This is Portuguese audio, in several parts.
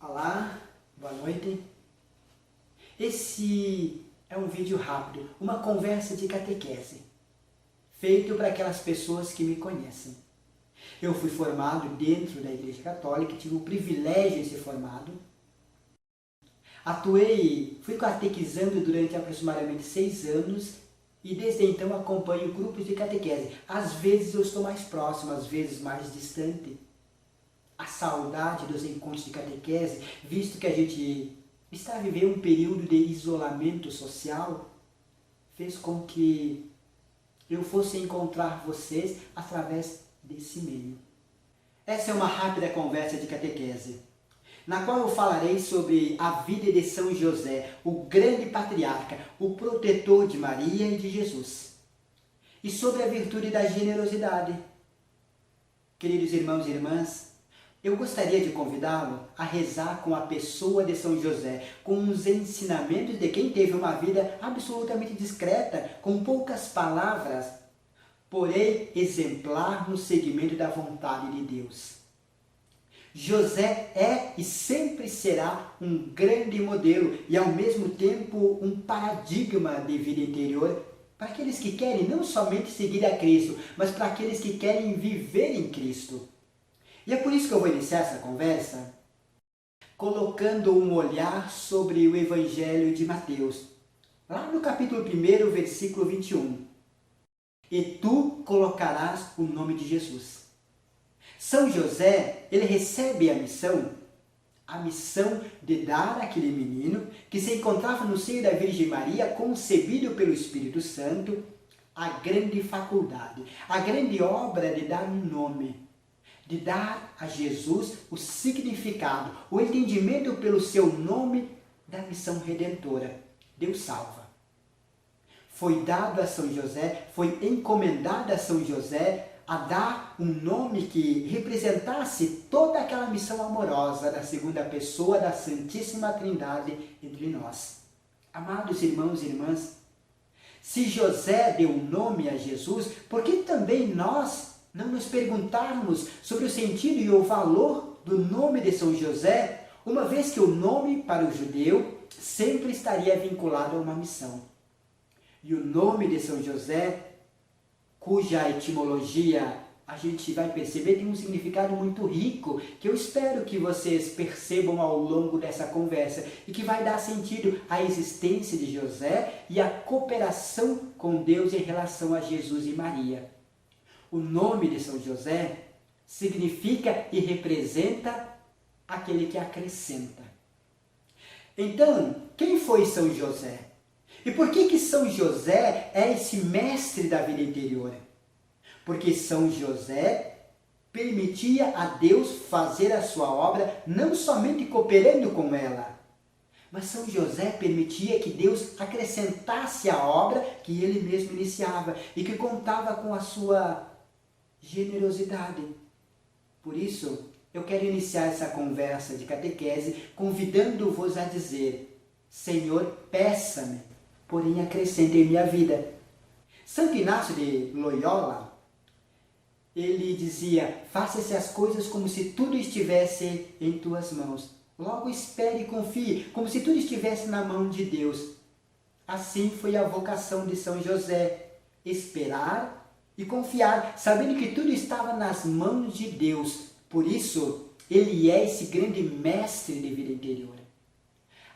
Olá, boa noite. Esse é um vídeo rápido, uma conversa de catequese, feito para aquelas pessoas que me conhecem. Eu fui formado dentro da Igreja Católica, tive o privilégio de ser formado. Fui catequizando durante aproximadamente 6 anos e desde então acompanho grupos de catequese. Às vezes eu estou mais próximo, às vezes mais distante. A saudade dos encontros de catequese, visto que a gente está vivendo um período de isolamento social, fez com que eu fosse encontrar vocês através desse meio. Essa é uma rápida conversa de catequese, na qual eu falarei sobre a vida de São José, o grande patriarca, o protetor de Maria e de Jesus, e sobre a virtude da generosidade. Queridos irmãos e irmãs, eu gostaria de convidá-lo a rezar com a pessoa de São José, com os ensinamentos de quem teve uma vida absolutamente discreta, com poucas palavras, porém exemplar no seguimento da vontade de Deus. José é e sempre será um grande modelo e, ao mesmo tempo, um paradigma de vida interior para aqueles que querem não somente seguir a Cristo, mas para aqueles que querem viver em Cristo. E é por isso que eu vou iniciar essa conversa colocando um olhar sobre o Evangelho de Mateus, lá no capítulo 1, versículo 21. E tu colocarás o nome de Jesus. São José, ele recebe a missão de dar àquele menino que se encontrava no seio da Virgem Maria, concebido pelo Espírito Santo, a grande faculdade, a grande obra de dar um nome, de dar a Jesus o significado, o entendimento pelo seu nome da missão redentora. Deus salva. Foi dado a São José, foi encomendado a São José a dar um nome que representasse toda aquela missão amorosa da segunda pessoa da Santíssima Trindade entre nós. Amados irmãos e irmãs, se José deu nome a Jesus, por que também nós não nos perguntarmos sobre o sentido e o valor do nome de São José, uma vez que o nome para o judeu sempre estaria vinculado a uma missão? E o nome de São José, cuja etimologia a gente vai perceber tem um significado muito rico, que eu espero que vocês percebam ao longo dessa conversa e que vai dar sentido à existência de José e à cooperação com Deus em relação a Jesus e Maria. O nome de São José significa e representa aquele que acrescenta. Então, quem foi São José? E por que São José é esse mestre da vida interior? Porque São José permitia a Deus fazer a sua obra, não somente cooperando com ela, mas São José permitia que Deus acrescentasse a obra que ele mesmo iniciava e que contava com a sua generosidade. Por isso, eu quero iniciar essa conversa de catequese convidando-vos a dizer: Senhor, peça-me, porém acrescente em minha vida. Santo Inácio de Loyola, ele dizia: faça-se as coisas como se tudo estivesse em tuas mãos. Logo espere e confie, como se tudo estivesse na mão de Deus. Assim foi a vocação de São José: esperar e confiar, sabendo que tudo estava nas mãos de Deus. Por isso, ele é esse grande mestre de vida interior.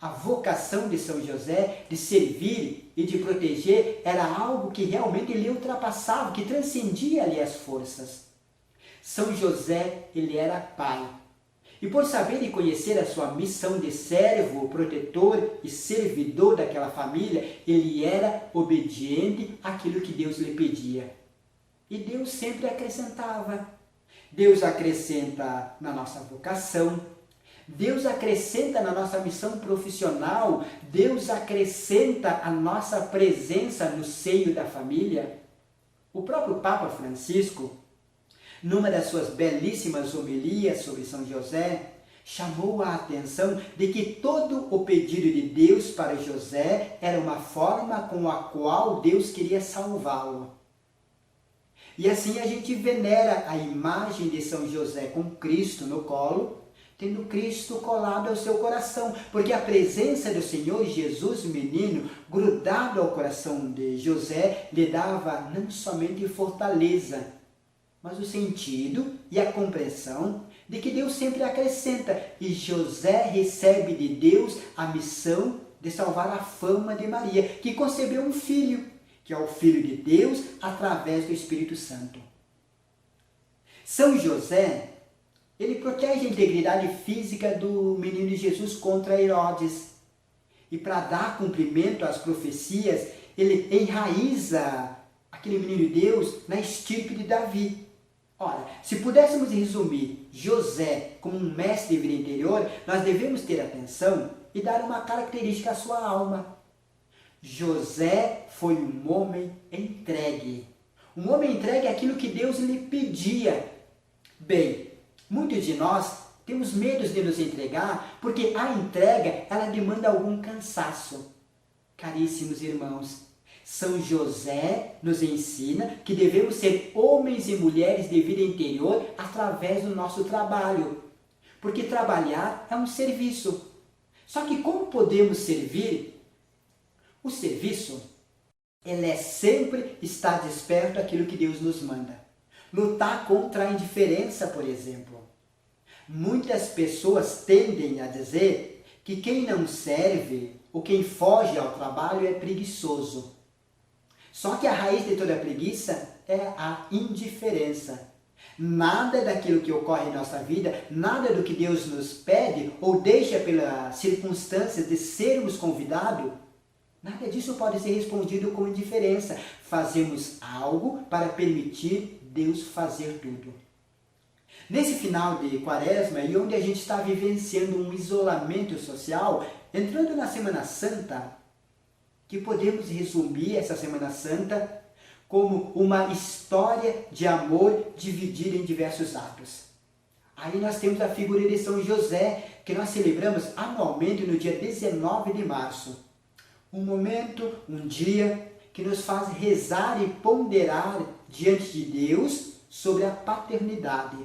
A vocação de São José de servir e de proteger era algo que realmente ele ultrapassava, que transcendia ali as forças. São José, ele era pai. E por saber e conhecer a sua missão de servo, protetor e servidor daquela família, ele era obediente àquilo que Deus lhe pedia. E Deus sempre acrescentava. Deus acrescenta na nossa vocação, Deus acrescenta na nossa missão profissional, Deus acrescenta a nossa presença no seio da família. O próprio Papa Francisco, numa das suas belíssimas homilias sobre São José, chamou a atenção de que todo o pedido de Deus para José era uma forma com a qual Deus queria salvá-lo. E assim a gente venera a imagem de São José com Cristo no colo, tendo Cristo colado ao seu coração, porque a presença do Senhor Jesus, menino, grudado ao coração de José, lhe dava não somente fortaleza, mas o sentido e a compreensão de que Deus sempre acrescenta, e José recebe de Deus a missão de salvar a fama de Maria, que concebeu um filho, que é o Filho de Deus através do Espírito Santo. São José, ele protege a integridade física do menino Jesus contra Herodes. E para dar cumprimento às profecias, ele enraiza aquele menino de Deus na estirpe de Davi. Ora, se pudéssemos resumir José como um mestre de vida interior, nós devemos ter atenção e dar uma característica à sua alma. José foi um homem entregue. Um homem entregue àquilo que Deus lhe pedia. Bem, muitos de nós temos medo de nos entregar, porque a entrega, ela demanda algum cansaço. Caríssimos irmãos, São José nos ensina que devemos ser homens e mulheres de vida interior através do nosso trabalho. Porque trabalhar é um serviço. Só que como podemos servir? O serviço, ele é sempre estar desperto àquilo que Deus nos manda. Lutar contra a indiferença, por exemplo. Muitas pessoas tendem a dizer que quem não serve ou quem foge ao trabalho é preguiçoso. Só que a raiz de toda preguiça é a indiferença. Nada daquilo que ocorre em nossa vida, nada do que Deus nos pede ou deixa pelas circunstâncias de sermos convidados, nada disso pode ser respondido com indiferença. Fazemos algo para permitir Deus fazer tudo. Nesse final de Quaresma, e onde a gente está vivenciando um isolamento social, entrando na Semana Santa, que podemos resumir essa Semana Santa como uma história de amor dividida em diversos atos. Aí nós temos a figura de São José, que nós celebramos anualmente no dia 19 de março. Um momento, um dia, que nos faz rezar e ponderar diante de Deus sobre a paternidade.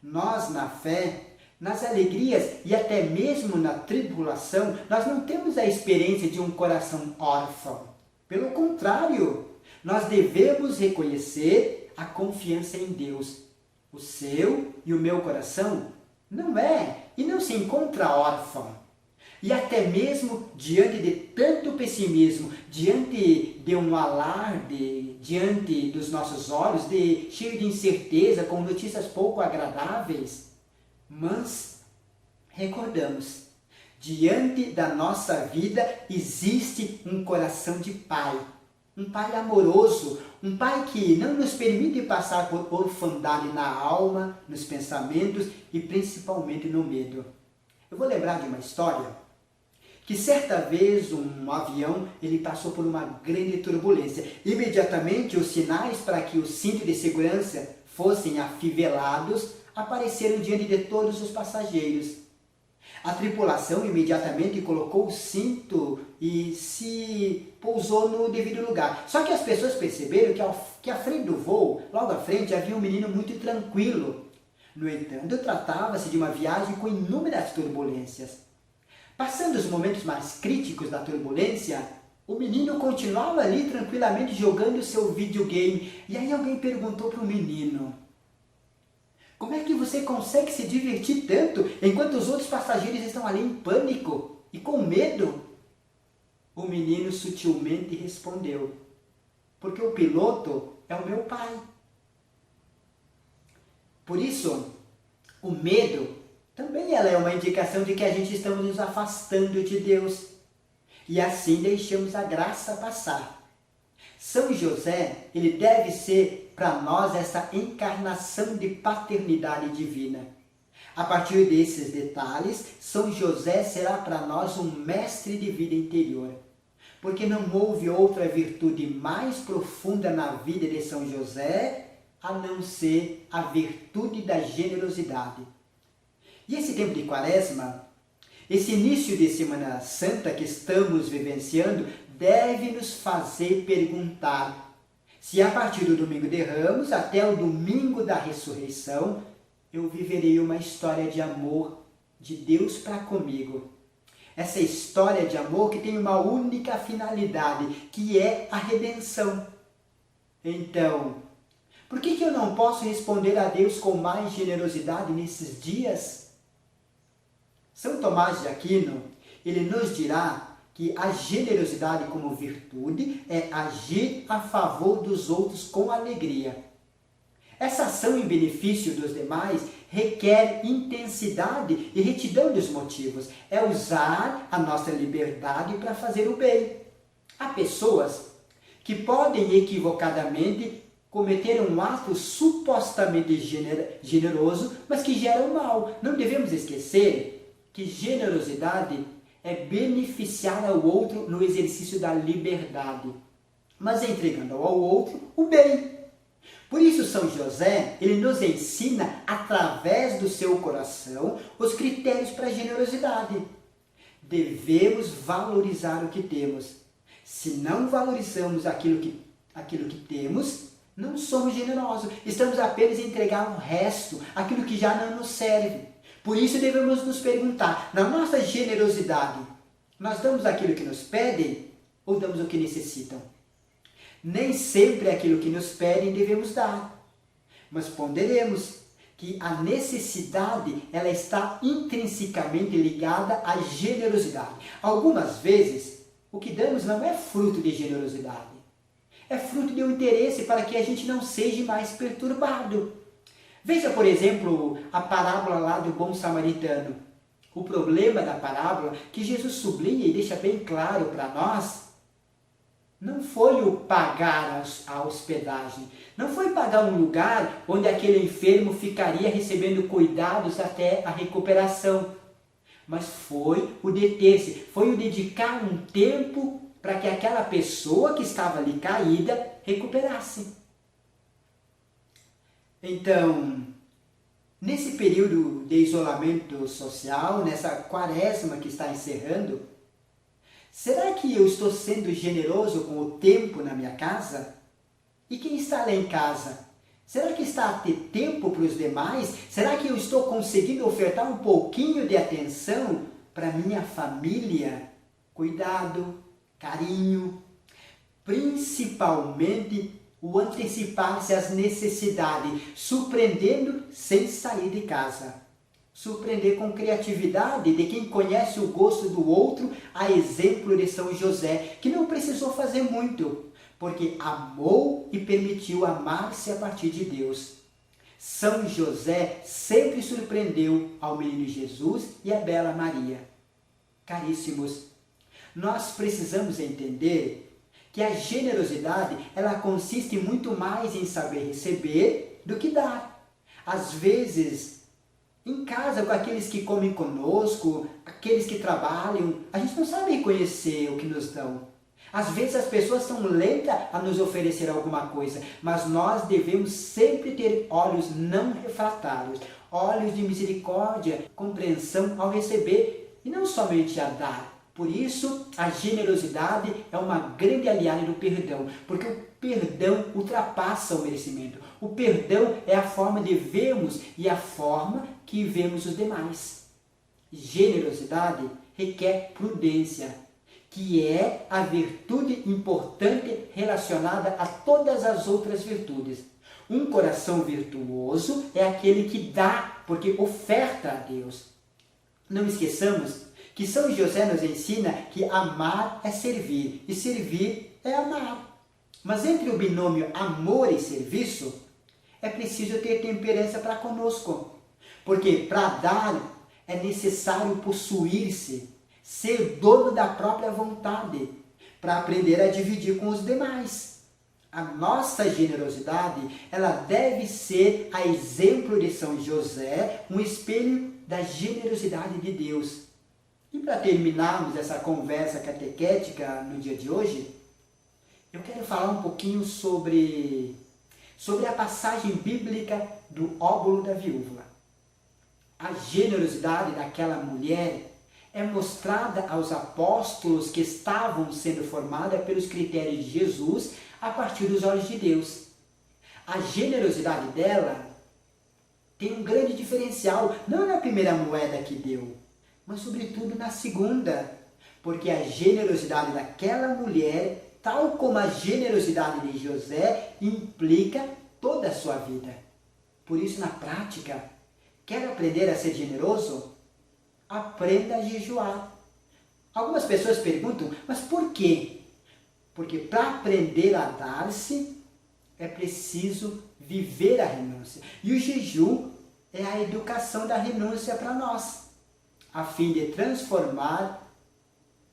Nós, na fé, nas alegrias e até mesmo na tribulação, nós não temos a experiência de um coração órfão. Pelo contrário, nós devemos reconhecer a confiança em Deus. O seu e o meu coração não é e não se encontra órfão. E até mesmo diante de tanto pessimismo, diante de um alarde, diante dos nossos olhos, cheio de incerteza, com notícias pouco agradáveis, mas recordamos, diante da nossa vida existe um coração de pai, um pai amoroso, um pai que não nos permite passar por orfandade na alma, nos pensamentos e principalmente no medo. Eu vou lembrar de uma história que certa vez um avião ele passou por uma grande turbulência. Imediatamente os sinais para que o cinto de segurança fossem afivelados apareceram diante de todos os passageiros. A tripulação imediatamente colocou o cinto e se pousou no devido lugar. Só que as pessoas perceberam que à frente do voo, logo à frente, havia um menino muito tranquilo. No entanto, tratava-se de uma viagem com inúmeras turbulências. Passando os momentos mais críticos da turbulência, o menino continuava ali tranquilamente jogando o seu videogame. E aí alguém perguntou para o menino: como é que você consegue se divertir tanto enquanto os outros passageiros estão ali em pânico e com medo? O menino sutilmente respondeu: porque o piloto é o meu pai. Por isso, o medo também ela é uma indicação de que a gente estamos nos afastando de Deus. E assim deixamos a graça passar. São José, ele deve ser para nós essa encarnação de paternidade divina. A partir desses detalhes, São José será para nós um mestre de vida interior. Porque não houve outra virtude mais profunda na vida de São José, a não ser a virtude da generosidade. E esse tempo de Quaresma, esse início de Semana Santa que estamos vivenciando, deve nos fazer perguntar se a partir do domingo de Ramos até o domingo da ressurreição, eu viverei uma história de amor de Deus para comigo. Essa história de amor que tem uma única finalidade, que é a redenção. Então, por que eu não posso responder a Deus com mais generosidade nesses dias? São Tomás de Aquino, ele nos dirá que a generosidade como virtude é agir a favor dos outros com alegria. Essa ação em benefício dos demais requer intensidade e retidão dos motivos. É usar a nossa liberdade para fazer o bem. Há pessoas que podem equivocadamente cometer um ato supostamente generoso, mas que geram mal. Não devemos esquecer que generosidade é beneficiar ao outro no exercício da liberdade, mas entregando ao outro o bem. Por isso, São José, ele nos ensina, através do seu coração, os critérios para a generosidade. Devemos valorizar o que temos. Se não valorizamos aquilo que temos, não somos generosos. Estamos apenas a entregar o resto, aquilo que já não nos serve. Por isso, devemos nos perguntar, na nossa generosidade, nós damos aquilo que nos pedem ou damos o que necessitam? Nem sempre aquilo que nos pedem devemos dar, mas ponderemos que a necessidade ela está intrinsecamente ligada à generosidade. Algumas vezes, o que damos não é fruto de generosidade, é fruto de um interesse para que a gente não seja mais perturbado. Veja, por exemplo, a parábola lá do bom samaritano. O problema da parábola, que Jesus sublinha e deixa bem claro para nós, não foi o pagar a hospedagem, não foi pagar um lugar onde aquele enfermo ficaria recebendo cuidados até a recuperação, mas foi o deter-se, foi o dedicar um tempo para que aquela pessoa que estava ali caída recuperasse. Então, nesse período de isolamento social, nessa quaresma que está encerrando, será que eu estou sendo generoso com o tempo na minha casa? E quem está lá em casa? Será que está a ter tempo para os demais? Será que eu estou conseguindo ofertar um pouquinho de atenção para minha família? Cuidado, carinho, principalmente o antecipar-se às necessidades, surpreendendo sem sair de casa. Surpreender com criatividade de quem conhece o gosto do outro, a exemplo de São José, que não precisou fazer muito, porque amou e permitiu amar-se a partir de Deus. São José sempre surpreendeu ao menino Jesus e a bela Maria. Caríssimos, nós precisamos entender que a generosidade ela consiste muito mais em saber receber do que dar. Às vezes, em casa, com aqueles que comem conosco, aqueles que trabalham, a gente não sabe reconhecer o que nos dão. Às vezes as pessoas são lentas a nos oferecer alguma coisa, mas nós devemos sempre ter olhos não refratários, olhos de misericórdia, compreensão ao receber e não somente a dar. Por isso, a generosidade é uma grande aliada do perdão, porque o perdão ultrapassa o merecimento. O perdão é a forma de vermos e a forma que vemos os demais. Generosidade requer prudência, que é a virtude importante relacionada a todas as outras virtudes. Um coração virtuoso é aquele que dá, porque oferta a Deus. Não esqueçamos que São José nos ensina que amar é servir e servir é amar. Mas entre o binômio amor e serviço, é preciso ter temperança para conosco. Porque para dar é necessário possuir-se, ser dono da própria vontade, para aprender a dividir com os demais. A nossa generosidade, ela deve ser, a exemplo de São José, um espelho da generosidade de Deus. E para terminarmos essa conversa catequética no dia de hoje, eu quero falar um pouquinho sobre a passagem bíblica do óbolo da viúva. A generosidade daquela mulher é mostrada aos apóstolos que estavam sendo formados pelos critérios de Jesus a partir dos olhos de Deus. A generosidade dela tem um grande diferencial, não na primeira moeda que deu, mas sobretudo na segunda, porque a generosidade daquela mulher, tal como a generosidade de José, implica toda a sua vida. Por isso, na prática, quer aprender a ser generoso? Aprenda a jejuar. Algumas pessoas perguntam, mas por quê? Porque para aprender a dar-se, é preciso viver a renúncia. E o jejum é a educação da renúncia para nós, a fim de transformar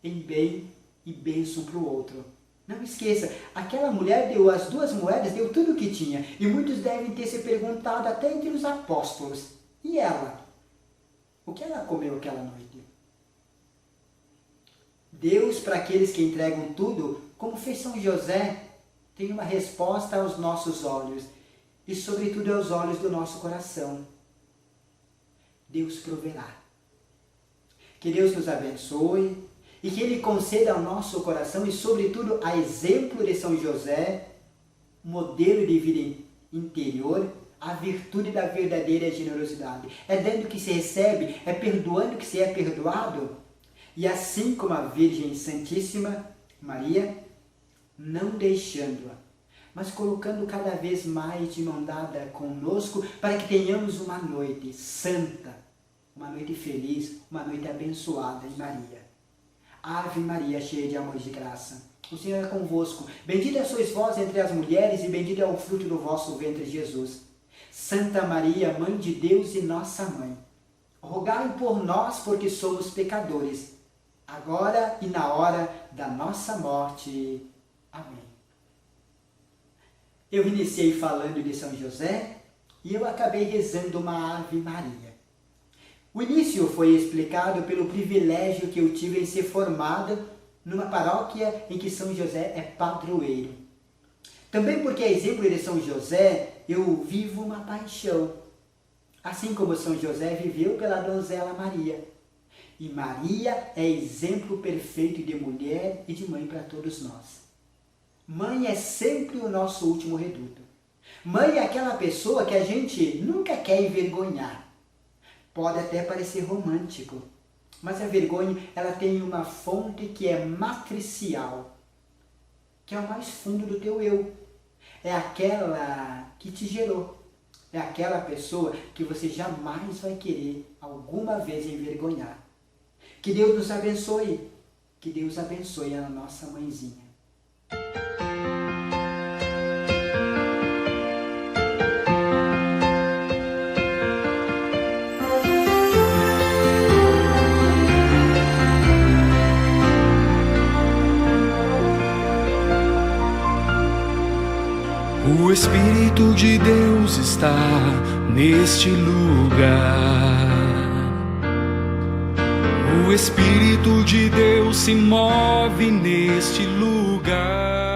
em bem e bênção para o outro. Não esqueça, aquela mulher deu as 2 moedas, deu tudo o que tinha. E muitos devem ter se perguntado, até entre os apóstolos, e ela? O que ela comeu aquela noite? Deus, para aqueles que entregam tudo, como fez São José, tem uma resposta aos nossos olhos e, sobretudo, aos olhos do nosso coração. Deus proverá. Que Deus nos abençoe e que Ele conceda ao nosso coração e, sobretudo, a exemplo de São José, modelo de vida interior, a virtude da verdadeira generosidade. É dando que se recebe, é perdoando que se é perdoado. E assim como a Virgem Santíssima Maria, não deixando-a, mas colocando cada vez mais de mão dada conosco, para que tenhamos uma noite santa, uma noite feliz, uma noite abençoada em Maria. Ave Maria, cheia de amor e de graça, o Senhor é convosco. Bendita sois vós entre as mulheres, e bendito é o fruto do vosso ventre, Jesus. Santa Maria, Mãe de Deus e nossa Mãe, rogai por nós, porque somos pecadores, agora e na hora da nossa morte. Amém. Eu iniciei falando de São José e eu acabei rezando uma Ave Maria. O início foi explicado pelo privilégio que eu tive em ser formado numa paróquia em que São José é padroeiro. Também porque, a exemplo de São José, eu vivo uma paixão, assim como São José viveu pela donzela Maria. E Maria é exemplo perfeito de mulher e de mãe para todos nós. Mãe é sempre o nosso último reduto. Mãe é aquela pessoa que a gente nunca quer envergonhar. Pode até parecer romântico, mas a vergonha ela tem uma fonte que é matricial, que é o mais fundo do teu eu. É aquela que te gerou. É aquela pessoa que você jamais vai querer alguma vez envergonhar. Que Deus nos abençoe. Que Deus abençoe a nossa mãezinha. O Espírito de Deus está neste lugar. O Espírito de Deus se move neste lugar.